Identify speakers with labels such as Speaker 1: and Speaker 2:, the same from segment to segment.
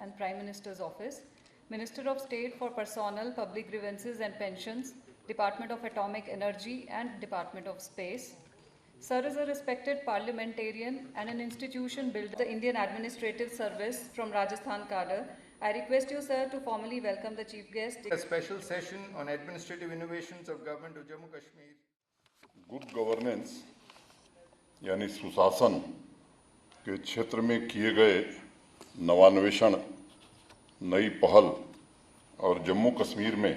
Speaker 1: and Prime Minister's Office, Minister of State for Personnel, Public Grievances and Pensions, Department of Atomic Energy and Department of Space. Sir is a respected parliamentarian and an institution built the Indian Administrative Service from Rajasthan cadre. I request you, sir, to formally welcome the chief guest.
Speaker 2: A special session on administrative innovations of government of Jammu Kashmir.
Speaker 3: Good governance यानी सुशासन के क्षेत्र में किए गए नवान्वेषण, नई पहल और जम्मू कश्मीर में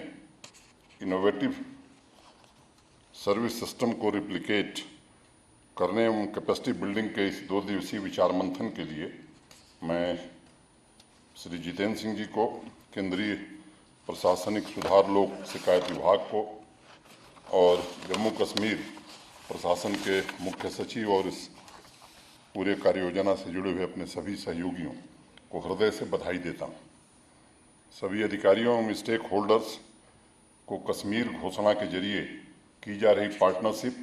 Speaker 3: इनोवेटिव सर्विस सिस्टम को रिप्लिकेट करने एवं कैपेसिटी बिल्डिंग के इस 2 दिवसीय विचार मंथन के लिए मैं श्री जितेंद्र सिंह जी को, केंद्रीय प्रशासनिक सुधार लोक शिकायत विभाग को और जम्मू कश्मीर प्रशासन के मुख्य सचिव और इस पूरे कार्य योजना से जुड़े हुए अपने सभी सहयोगियों को हृदय से बधाई देता हूँ। सभी अधिकारियों एवं स्टेक होल्डर्स को कश्मीर घोषणा के जरिए की जा रही पार्टनरशिप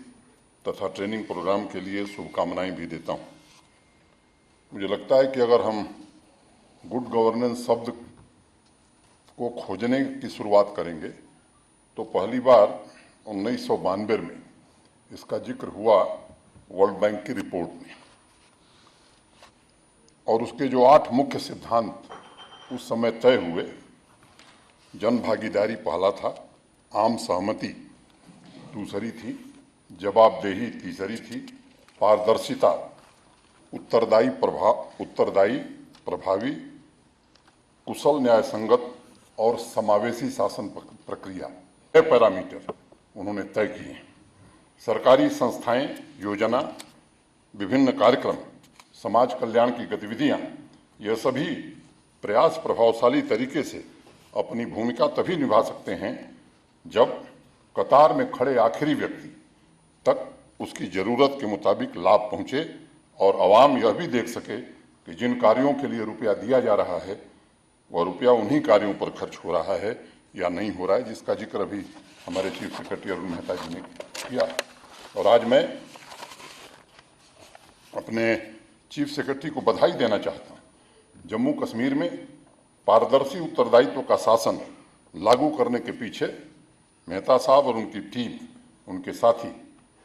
Speaker 3: तथा ट्रेनिंग प्रोग्राम के लिए शुभकामनाएं भी देता हूँ। मुझे लगता है कि अगर हम गुड गवर्नेंस शब्द को खोजने की शुरुआत करेंगे तो पहली बार 1992 में इसका जिक्र हुआ वर्ल्ड बैंक की रिपोर्ट में, और उसके जो 8 मुख्य सिद्धांत उस समय तय हुए, जन भागीदारी पहला था, आम सहमति दूसरी थी, जवाबदेही तीसरी थी, पारदर्शिता, उत्तरदायी प्रभावी, कुशल न्याय संगत और समावेशी शासन प्रक्रिया, ये पैरामीटर उन्होंने तय किए। सरकारी संस्थाएं, योजना, विभिन्न कार्यक्रम, समाज कल्याण की गतिविधियां, यह सभी प्रयास प्रभावशाली तरीके से अपनी भूमिका तभी निभा सकते हैं जब कतार में खड़े आखिरी व्यक्ति तक उसकी जरूरत के मुताबिक लाभ पहुंचे और आवाम यह भी देख सके कि जिन कार्यों के लिए रुपया दिया जा रहा है वह रुपया उन्हीं कार्यों पर खर्च हो रहा है या नहीं हो रहा है, जिसका जिक्र अभी हमारे चीफ सेक्रेटरी अरुण मेहता जी ने किया। और आज मैं अपने चीफ सेक्रेटरी को बधाई देना चाहता हूं। जम्मू कश्मीर में पारदर्शी उत्तरदायित्व का शासन लागू करने के पीछे मेहता साहब और उनकी टीम, उनके साथी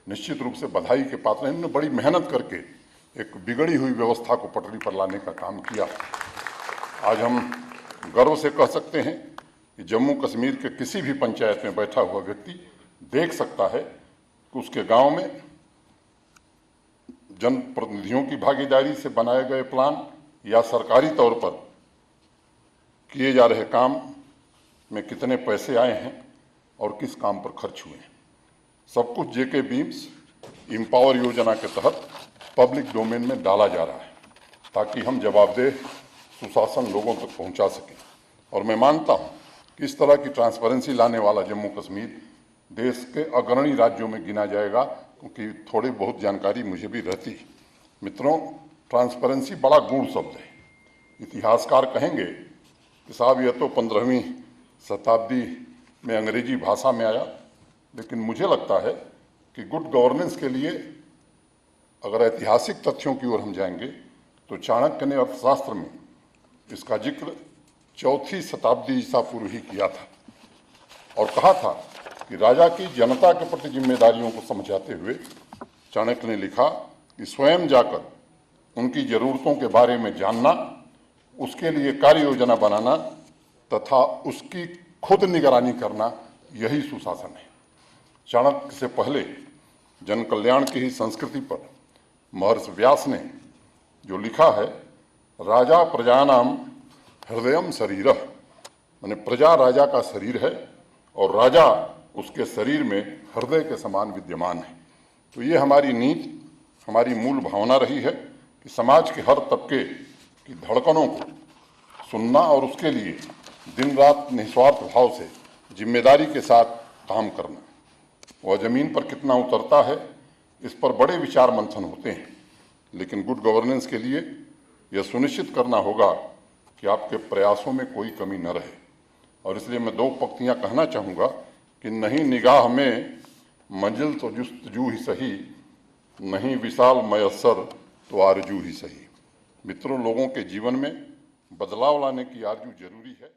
Speaker 3: निश्चित रूप से बधाई के पात्र हैं। इन्होंने बड़ी मेहनत करके एक बिगड़ी हुई व्यवस्था को पटरी पर लाने का काम किया। आज हम गर्व से कह सकते हैं कि जम्मू कश्मीर के किसी भी पंचायत में बैठा हुआ व्यक्ति देख सकता है कि उसके गांव में जनप्रतिनिधियों की भागीदारी से बनाए गए प्लान या सरकारी तौर पर किए जा रहे काम में कितने पैसे आए हैं और किस काम पर खर्च हुए हैं। सब कुछ जेके बीम्स एम्पावर योजना के तहत पब्लिक डोमेन में डाला जा रहा है ताकि हम जवाबदेह सुशासन लोगों तक पहुंचा सकें। और मैं मानता हूं कि इस तरह की ट्रांसपेरेंसी लाने वाला जम्मू कश्मीर देश के अग्रणी राज्यों में गिना जाएगा, क्योंकि थोड़ी बहुत जानकारी मुझे भी रहती है। मित्रों, ट्रांसपेरेंसी बड़ा गूढ़ शब्द है। इतिहासकार कहेंगे कि साहब यह तो 15वीं शताब्दी में अंग्रेजी भाषा में आया, लेकिन मुझे लगता है कि गुड गवर्नेंस के लिए अगर ऐतिहासिक तथ्यों की ओर हम जाएंगे तो चाणक्य ने अर्थशास्त्र में इसका जिक्र 4वीं शताब्दी ईसा पूर्व ही किया था और कहा था कि राजा की जनता के प्रति जिम्मेदारियों को समझाते हुए चाणक्य ने लिखा कि स्वयं जाकर उनकी जरूरतों के बारे में जानना, उसके लिए कार्य योजना बनाना तथा उसकी खुद निगरानी करना, यही सुशासन है। चाणक्य से पहले जन कल्याण की ही संस्कृति पर महर्षि व्यास ने जो लिखा है, राजा प्रजानाम हृदयम शरीरः, माने प्रजा राजा का शरीर है और राजा उसके शरीर में हृदय के समान विद्यमान है। तो ये हमारी नीति, हमारी मूल भावना रही है कि समाज के हर तबके की धड़कनों को सुनना और उसके लिए दिन रात निस्वार्थ भाव से जिम्मेदारी के साथ काम करना। वह जमीन पर कितना उतरता है, इस पर बड़े विचार मंथन होते हैं, लेकिन गुड गवर्नेंस के लिए यह सुनिश्चित करना होगा कि आपके प्रयासों में कोई कमी न रहे। और इसलिए मैं 2 पंक्तियां कहना चाहूँगा कि नहीं निगाह में मंजिल तो जुस्तजू ही सही, नहीं विशाल मयस्सर तो आरजू ही सही। मित्रों, लोगों के जीवन में बदलाव लाने की आरजू जरूरी है।